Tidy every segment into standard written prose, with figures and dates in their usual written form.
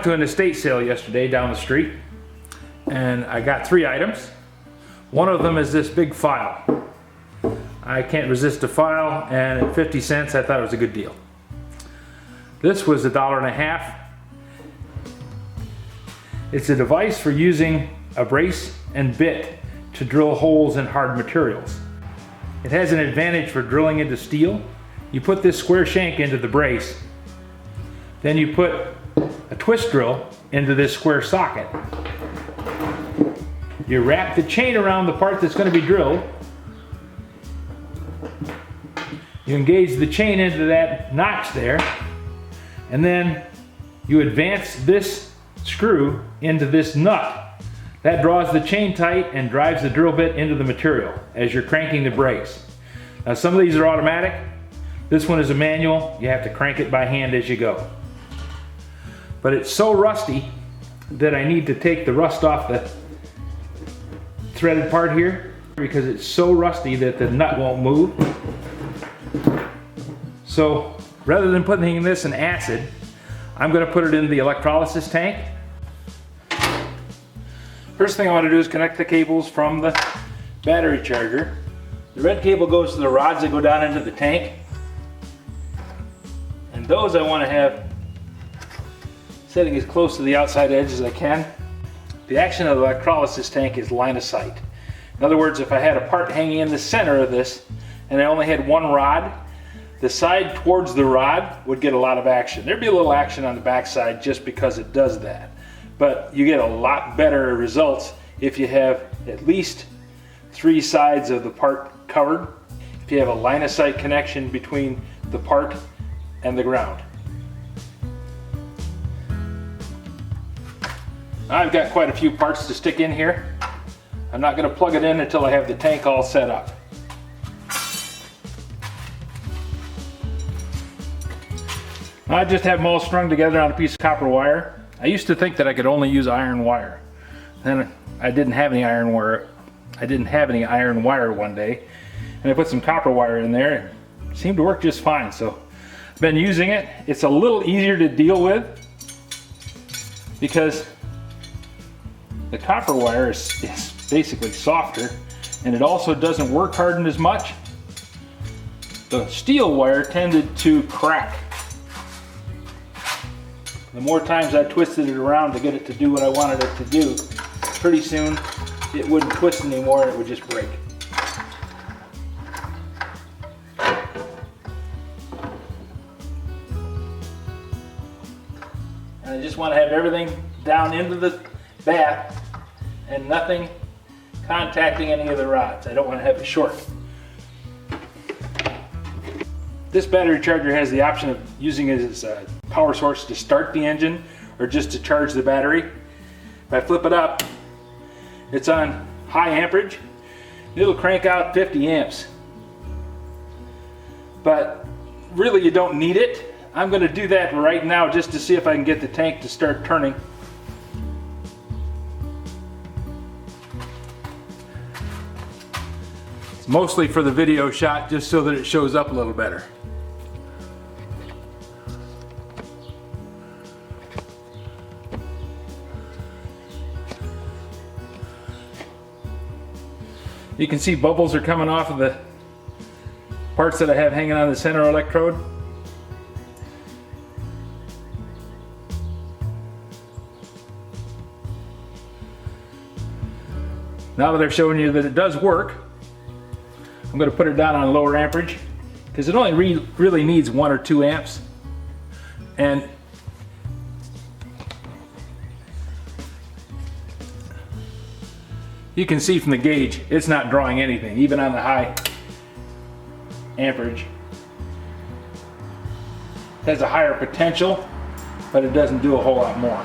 to an estate sale yesterday down the street, and I got 3 items. One of them is this big file. I can't resist a file, and at 50 cents I thought it was a good deal. This was $1.50. It's a device for using a brace and bit to drill holes in hard materials. It has an advantage for drilling into steel. You put this square shank into the brace, then you put a twist drill into this square socket. You wrap the chain around the part that's going to be drilled. You engage the chain into that notch there, and then you advance this screw into this nut. That draws the chain tight and drives the drill bit into the material as you're cranking the brace. Now some of these are automatic. This one is a manual. You have to crank it by hand as you go. But it's so rusty that I need to take the rust off the threaded part here because it's so rusty that the nut won't move. So rather than putting this in acid, I'm going to put it in the electrolysis tank. First thing I want to do is connect the cables from the battery charger. The red cable goes to the rods that go down into the tank. And those I want to have sitting as close to the outside edge as I can. The action of the electrolysis tank is line of sight. In other words, if I had a part hanging in the center of this and I only had one rod, the side towards the rod would get a lot of action. There'd be a little action on the back side just because it does that. But you get a lot better results if you have at least 3 sides of the part covered, if you have a line of sight connection between the part and the ground. I've got quite a few parts to stick in here. I'm not going to plug it in until I have the tank all set up. I just have them all strung together on a piece of copper wire. I used to think that I could only use iron wire. Then I didn't have any iron wire. I didn't have any iron wire one day, and I put some copper wire in there. It seemed to work just fine. So I've been using it. It's a little easier to deal with because the copper wire is basically softer, and it also doesn't work harden as much. The steel wire tended to crack. The more times I twisted it around to get it to do what I wanted it to do, pretty soon it wouldn't twist anymore, it would just break. And I just want to have everything down into the bath and nothing contacting any of the rods. I don't want to have it short. This battery charger has the option of using it as a power source to start the engine or just to charge the battery. If I flip it up, it's on high amperage. It'll crank out 50 amps. But really you don't need it. I'm going to do that right now just to see if I can get the tank to start turning. It's mostly for the video shot just so that it shows up a little better. You can see bubbles are coming off of the parts that I have hanging on the center electrode. Now that I've shown you that it does work, I'm going to put it down on lower amperage because it only really needs 1 or 2 amps. And you can see from the gauge, it's not drawing anything, even on the high amperage. It has a higher potential, but it doesn't do a whole lot more.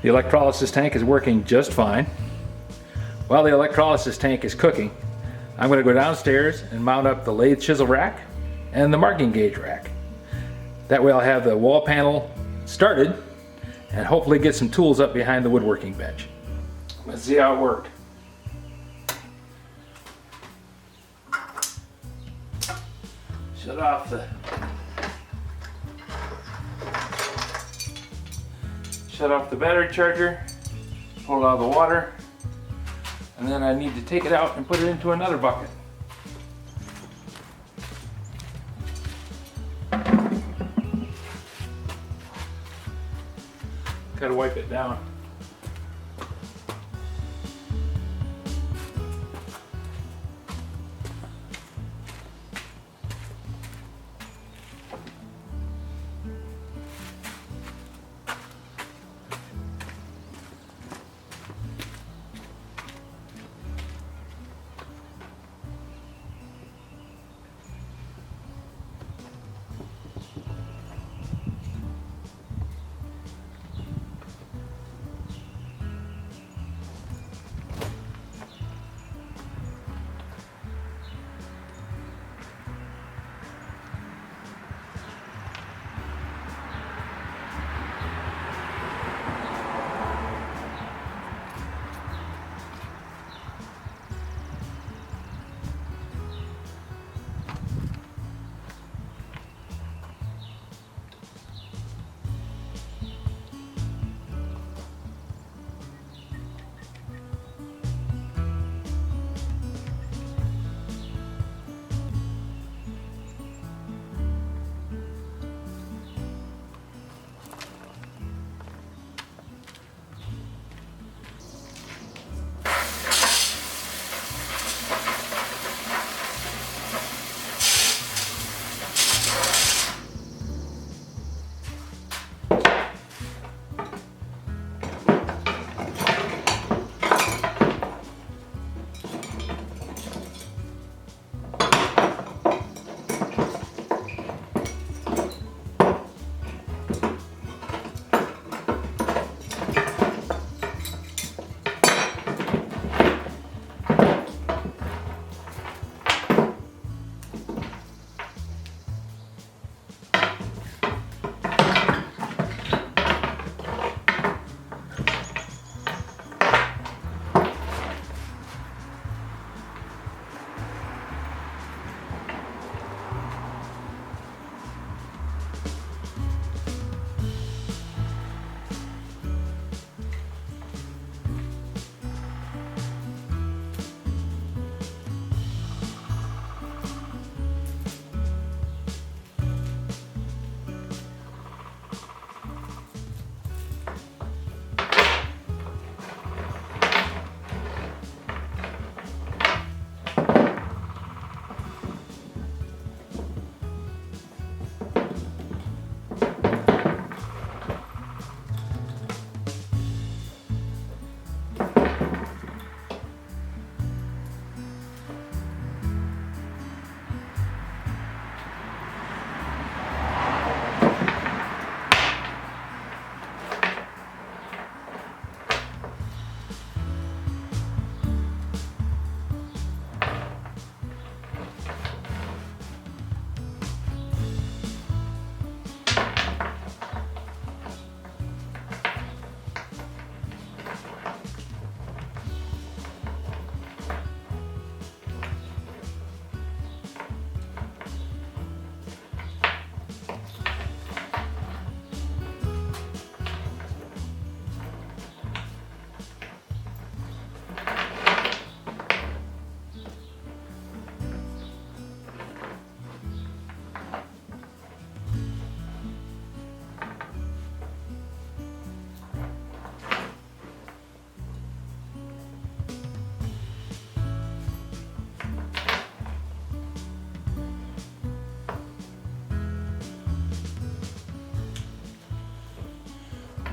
The electrolysis tank is working just fine. While the electrolysis tank is cooking, I'm going to go downstairs and mount up the lathe chisel rack and the marking gauge rack. That way I'll have the wall panel started and hopefully get some tools up behind the woodworking bench. Let's see how it worked. Shut off the battery charger, pull it out of the water, and then I need to take it out and put it into another bucket. Gotta wipe it down.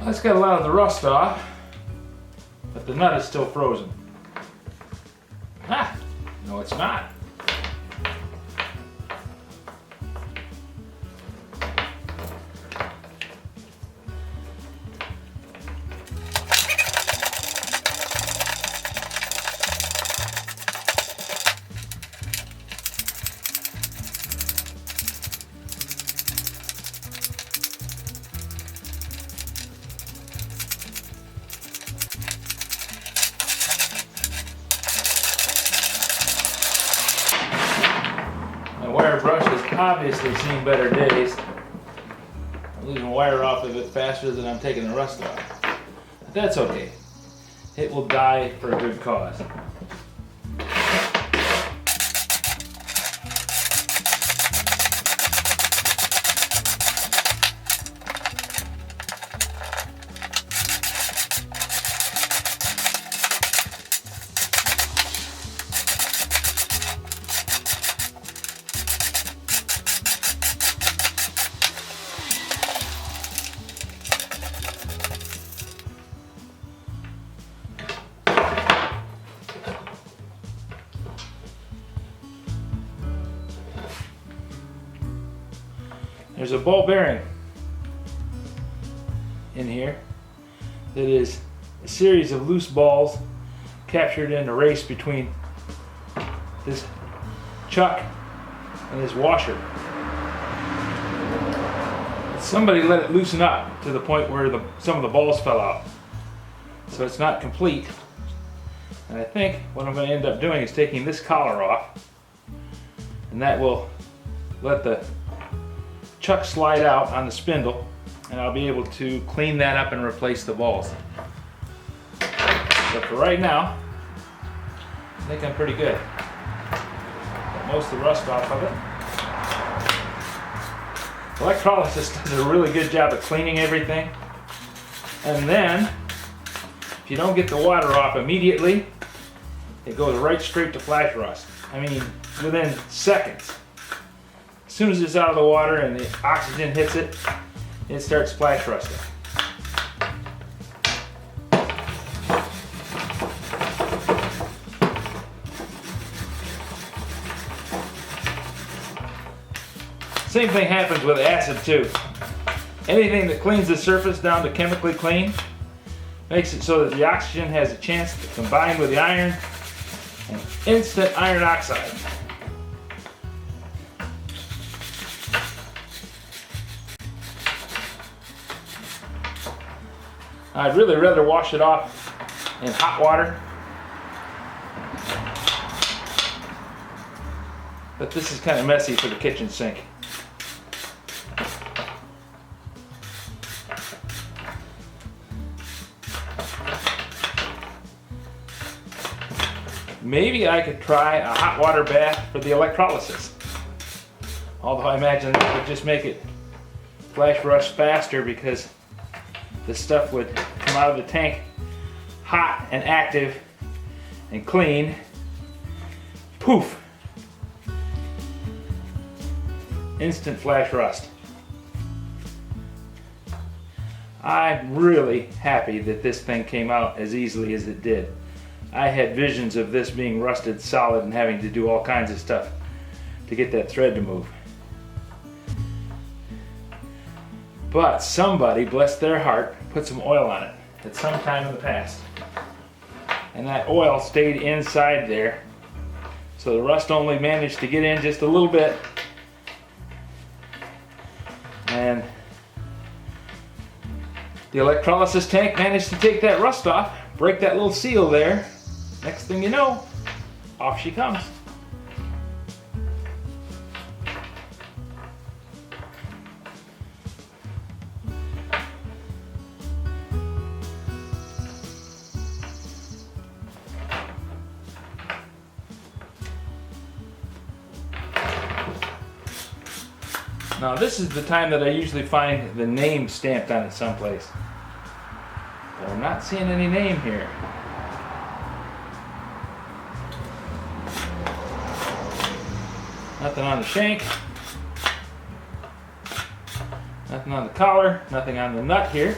That's got a lot of the rust off, but the nut is still frozen. Ah, no it's not. brush has obviously seen better days. I'm losing wire off of it faster than I'm taking the rust off. But that's okay. It will die for a good cause. There's a ball bearing in here that is a series of loose balls captured in a race between this chuck and this washer. Somebody let it loosen up to the point where some of the balls fell out. So it's not complete. And I think what I'm going to end up doing is taking this collar off, and that will let the chuck slide out on the spindle, and I'll be able to clean that up and replace the balls. But for right now, I think I'm pretty good. Got most of the rust off of it. Electrolysis does a really good job of cleaning everything. And then, if you don't get the water off immediately, it goes right straight to flash rust. I mean, within seconds. As soon as it's out of the water and the oxygen hits it, it starts flash rusting. Same thing happens with acid too. Anything that cleans the surface down to chemically clean makes it so that the oxygen has a chance to combine with the iron and instant iron oxide. I'd really rather wash it off in hot water, but this is kind of messy for the kitchen sink. Maybe I could try a hot water bath for the electrolysis. Although I imagine that would just make it flash rust faster because the stuff would come out of the tank hot and active and clean. Poof! Instant flash rust. I'm really happy that this thing came out as easily as it did. I had visions of this being rusted solid and having to do all kinds of stuff to get that thread to move. But somebody, bless their heart, put some oil on it at some time in the past. And that oil stayed inside there. So the rust only managed to get in just a little bit. And the electrolysis tank managed to take that rust off, break that little seal there. Next thing you know, off she comes. Now this is the time that I usually find the name stamped on it someplace. But I'm not seeing any name here. Nothing on the shank. Nothing on the collar. Nothing on the nut here.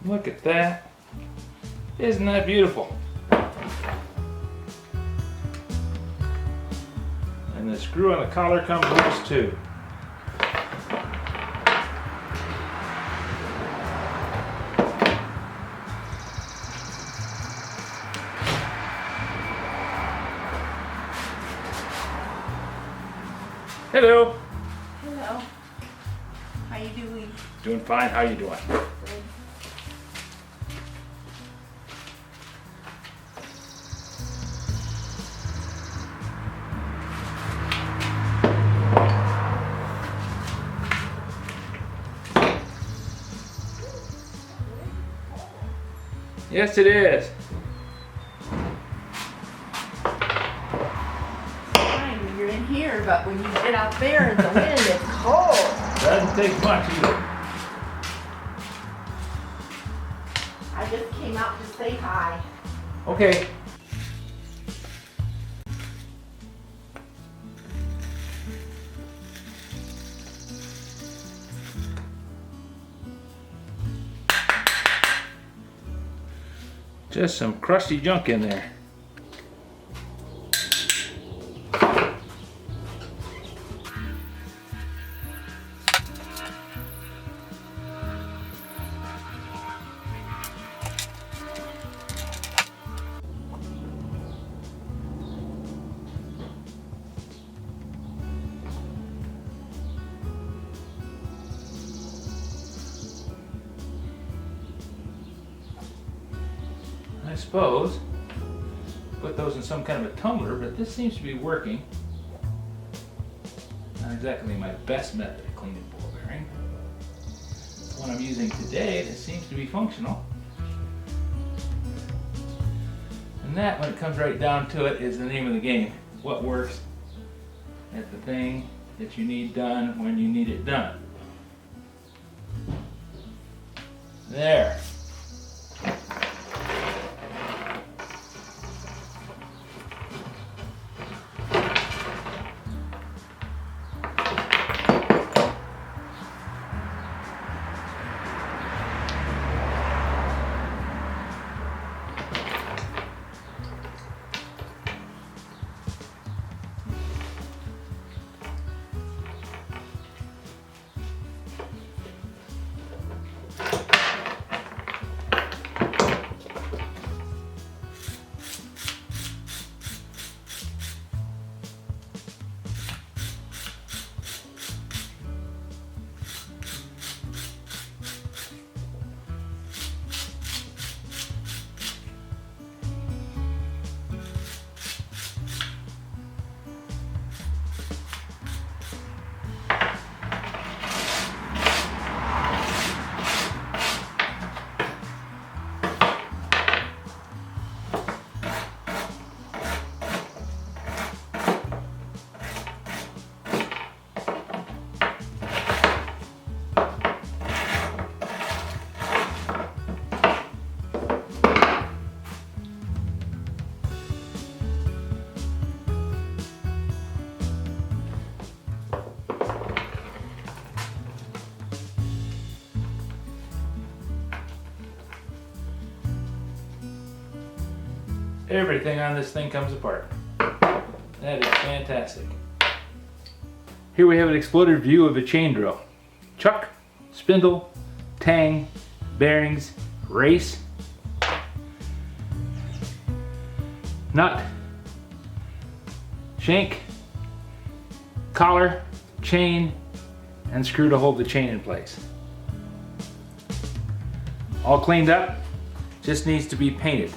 Look at that. Isn't that beautiful? And the screw on the collar comes loose too. Hello. Hello. How you doing? Doing fine. How you doing? Good. Yes, it is. Fine when you're in here, but when you get out there in the wind, it's cold. Doesn't take much either. I just came out to say hi. Okay. Just some crusty junk in there. I suppose put those in some kind of a tumbler, but this seems to be working. Not exactly my best method of cleaning ball bearing. The one I'm using today that seems to be functional. And that, when it comes right down to it, is the name of the game. What works at the thing that you need done when you need it done. There. Everything on this thing comes apart. That is fantastic. Here we have an exploded view of a chain drill. Chuck, spindle, tang, bearings, race, nut, shank, collar, chain, and screw to hold the chain in place. All cleaned up, just needs to be painted.